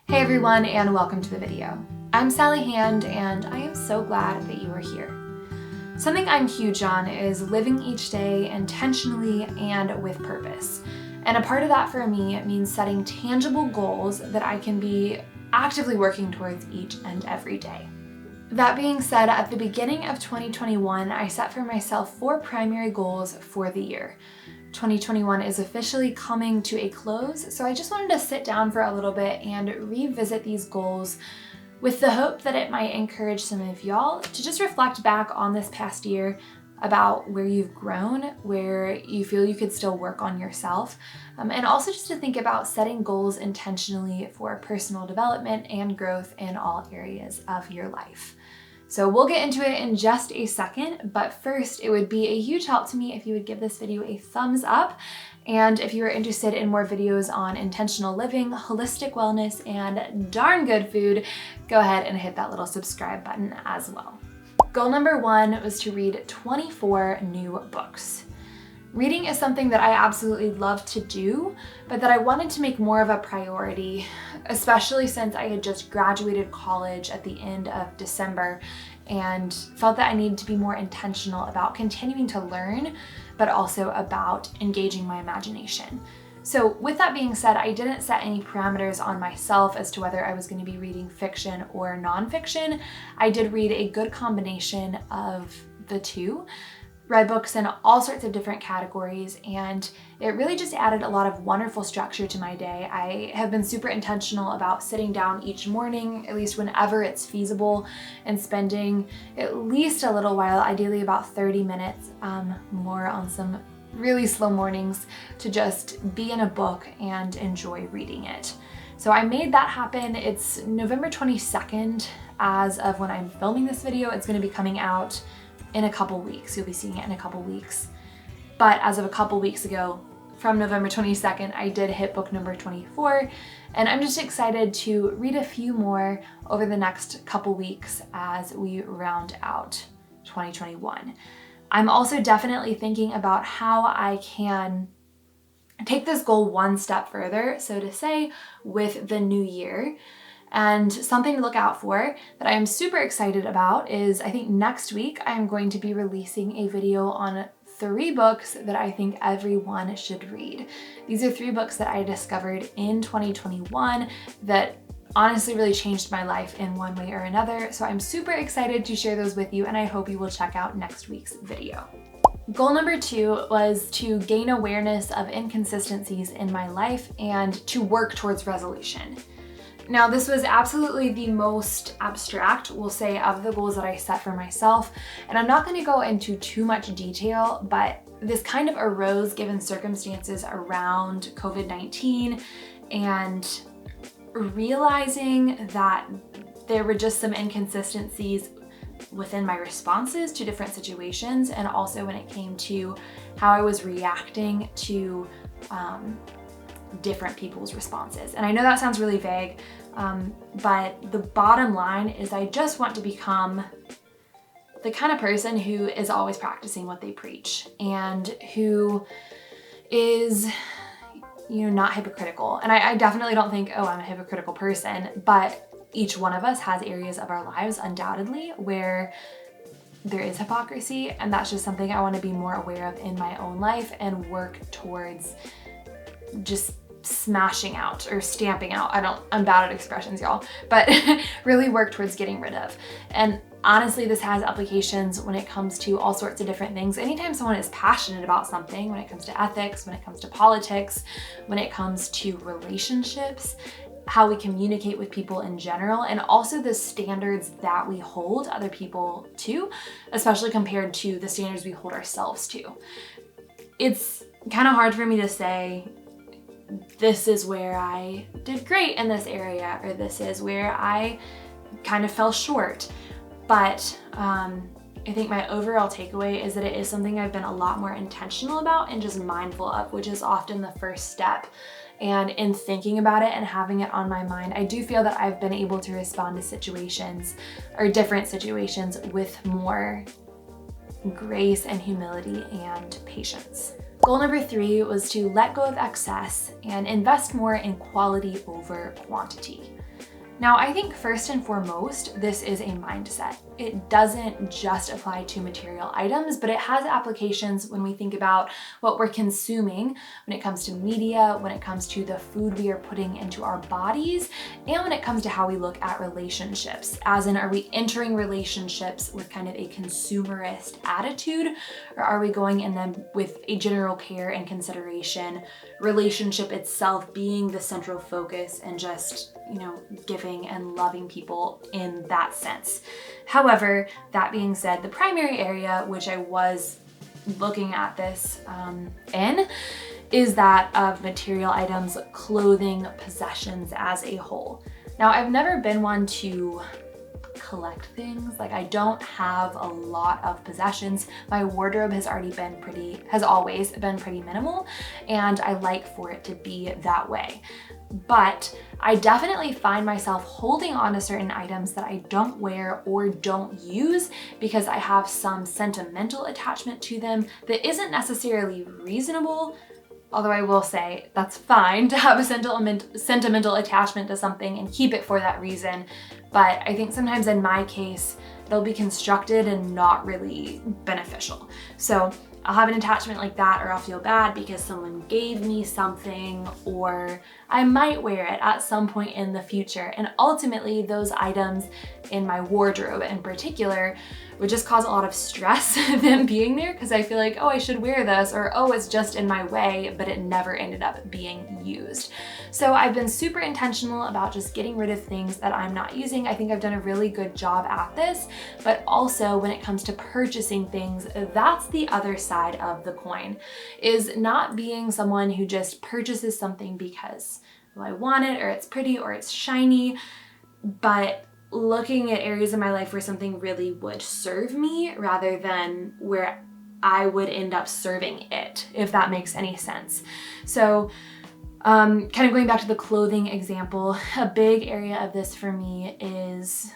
Hey everyone, and welcome to the video. I'm Sally Hand, and I am so glad that you are here. Something I'm huge on is living each day intentionally and with purpose. And a part of that for me means setting tangible goals that I can be actively working towards each and every day. That being said, at the beginning of 2021, I set for myself 4 primary goals for the year. 2021 is officially coming to a close, so I just wanted to sit down for a little bit and revisit these goals with the hope that it might encourage some of y'all to just reflect back on this past year about where you've grown, where you feel you could still work on yourself, and also just to think about setting goals intentionally for personal development and growth in all areas of your life. So we'll get into it in just a second, but first it would be a huge help to me if you would give this video a thumbs up. And if you are interested in more videos on intentional living, holistic wellness, and darn good food, go ahead and hit that little subscribe button as well. Goal number 1 was to read 24 new books. Reading is something that I absolutely love to do, but that I wanted to make more of a priority, especially since I had just graduated college at the end of December and felt that I needed to be more intentional about continuing to learn, but also about engaging my imagination. So with that being said, I didn't set any parameters on myself as to whether I was going to be reading fiction or nonfiction. I did read a good combination of the two. Read books in all sorts of different categories, and it really just added a lot of wonderful structure to my day. I have been super intentional about sitting down each morning, at least whenever it's feasible, and spending at least a little while, ideally about 30 minutes, more on some really slow mornings, to just be in a book and enjoy reading it. So I made that happen. It's November 22nd as of when I'm filming this video. It's going to be coming out in a couple weeks. You'll be seeing it in a couple weeks. But as of a couple weeks ago, from November 22nd, I did hit book number 24, and I'm just excited to read a few more over the next couple weeks as we round out 2021. I'm also definitely thinking about how I can take this goal one step further, so to say, with the new year. And something to look out for that I am super excited about is I think next week I'm going to be releasing a video on 3 books that I think everyone should read. These are 3 books that I discovered in 2021 that honestly really changed my life in one way or another. So I'm super excited to share those with you, and I hope you will check out next week's video. Goal number 2 was to gain awareness of inconsistencies in my life and to work towards resolution. Now, this was absolutely the most abstract, we'll say, of the goals that I set for myself, and I'm not going to go into too much detail, but this kind of arose given circumstances around COVID-19 and realizing that there were just some inconsistencies within my responses to different situations, and also when it came to how I was reacting to different people's responses. And I know that sounds really vague, but the bottom line is I just want to become the kind of person who is always practicing what they preach and who is, not hypocritical. And I definitely don't think, oh, I'm a hypocritical person, but each one of us has areas of our lives undoubtedly where there is hypocrisy, and that's just something I want to be more aware of in my own life and work towards just smashing out or stamping out. I'm bad at expressions, y'all, but really work towards getting rid of. And honestly, this has applications when it comes to all sorts of different things. Anytime someone is passionate about something, when it comes to ethics, when it comes to politics, when it comes to relationships, how we communicate with people in general, and also the standards that we hold other people to, especially compared to the standards we hold ourselves to. It's kind of hard for me to say, this is where I did great in this area, or this is where I kind of fell short. But I think my overall takeaway is that it is something I've been a lot more intentional about and just mindful of, which is often the first step. And in thinking about it and having it on my mind, I do feel that I've been able to respond to situations or different situations with more grace and humility and patience. Goal number 3 was to let go of excess and invest more in quality over quantity. Now, I think first and foremost, this is a mindset. It doesn't just apply to material items, but it has applications when we think about what we're consuming, when it comes to media, when it comes to the food we are putting into our bodies, and when it comes to how we look at relationships. As in, are we entering relationships with kind of a consumerist attitude, or are we going in them with a general care and consideration, relationship itself being the central focus and just, giving and loving people in that sense. However, that being said, the primary area which I was looking at this in is that of material items, clothing, possessions as a whole. Now, I've never been one to collect things. Like, I don't have a lot of possessions. My wardrobe has always been pretty minimal, and I like for it to be that way. But I definitely find myself holding on to certain items that I don't wear or don't use because I have some sentimental attachment to them that isn't necessarily reasonable. Although I will say that's fine to have a sentimental attachment to something and keep it for that reason. But I think sometimes in my case, they'll be constructed and not really beneficial. So I'll have an attachment like that, or I'll feel bad because someone gave me something, or I might wear it at some point in the future. And ultimately, those items in my wardrobe in particular would just cause a lot of stress them being there, because I feel like, oh, I should wear this, or oh, it's just in my way, but it never ended up being used. So I've been super intentional about just getting rid of things that I'm not using. I think I've done a really good job at this, but also when it comes to purchasing things, that's the other side of the coin, is not being someone who just purchases something because, well, I want it, or it's pretty, or it's shiny, but looking at areas in my life where something really would serve me rather than where I would end up serving it, if that makes any sense. So kind of going back to the clothing example, a big area of this for me is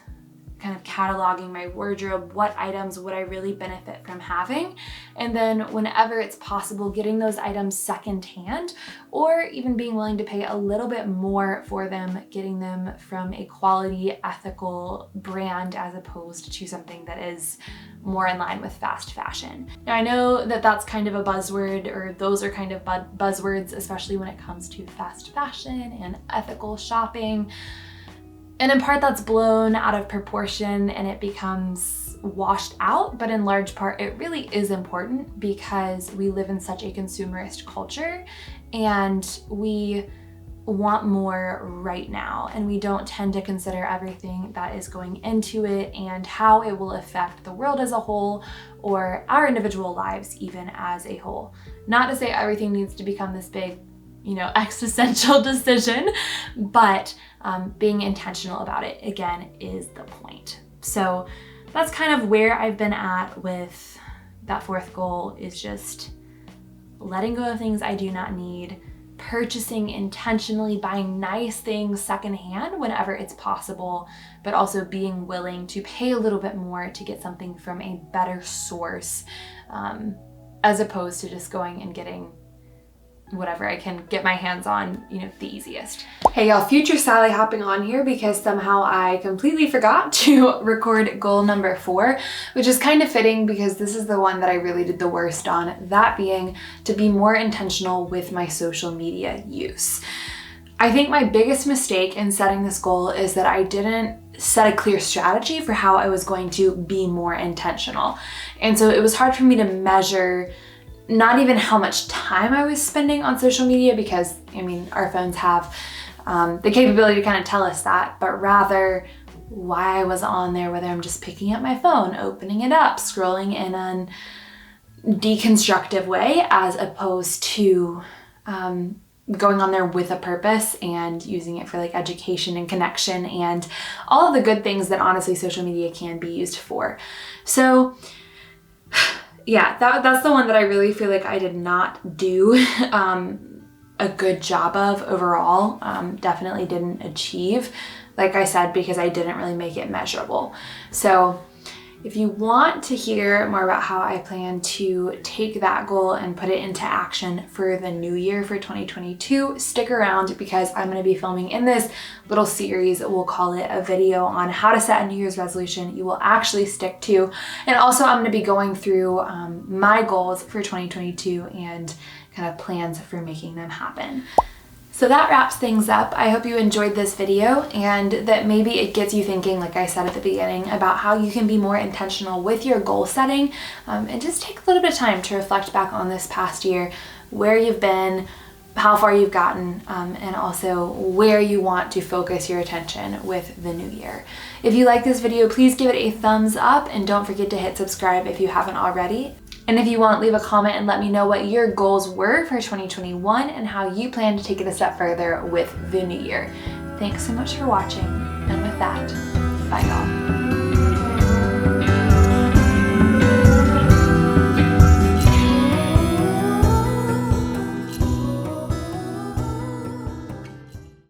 kind of cataloging my wardrobe. What items would I really benefit from having? And then whenever it's possible, getting those items secondhand, or even being willing to pay a little bit more for them, getting them from a quality, ethical brand as opposed to something that is more in line with fast fashion. Now, I know that that's kind of a buzzword, or those are kind of buzzwords, especially when it comes to fast fashion and ethical shopping. And in part that's blown out of proportion and it becomes washed out, but in large part it really is important because we live in such a consumerist culture and we want more right now, and we don't tend to consider everything that is going into it and how it will affect the world as a whole, or our individual lives even as a whole. Not to say everything needs to become this big, existential decision, but being intentional about it, again, is the point. So that's kind of where I've been at with that fourth goal, is just letting go of things I do not need, purchasing intentionally, buying nice things secondhand whenever it's possible, but also being willing to pay a little bit more to get something from a better source, as opposed to just going and getting whatever I can get my hands on, the easiest. Hey y'all, future Sally hopping on here because somehow I completely forgot to record goal number 4, which is kind of fitting because this is the one that I really did the worst on, that being to be more intentional with my social media use. I think my biggest mistake in setting this goal is that I didn't set a clear strategy for how I was going to be more intentional. And so it was hard for me to measure not even how much time I was spending on social media, because our phones have the capability to kind of tell us that, but rather why I was on there, whether I'm just picking up my phone, opening it up, scrolling in a deconstructive way, as opposed to going on there with a purpose and using it for like education and connection and all of the good things that honestly social media can be used for. So yeah, that's the one that I really feel like I did not do a good job of overall. Definitely didn't achieve, like I said, because I didn't really make it measurable. So If you want to hear more about how I plan to take that goal and put it into action for the new year for 2022, stick around because I'm going to be filming in this little series. We'll call it a video on how to set a New Year's resolution you will actually stick to. And also I'm going to be going through my goals for 2022 and kind of plans for making them happen. So that wraps things up. I hope you enjoyed this video and that maybe it gets you thinking, like I said at the beginning, about how you can be more intentional with your goal setting and just take a little bit of time to reflect back on this past year, where you've been, how far you've gotten, and also where you want to focus your attention with the new year. If you like this video, please give it a thumbs up and don't forget to hit subscribe if you haven't already. And if you want, leave a comment and let me know what your goals were for 2021 and how you plan to take it a step further with the new year. Thanks so much for watching, and with that, bye y'all.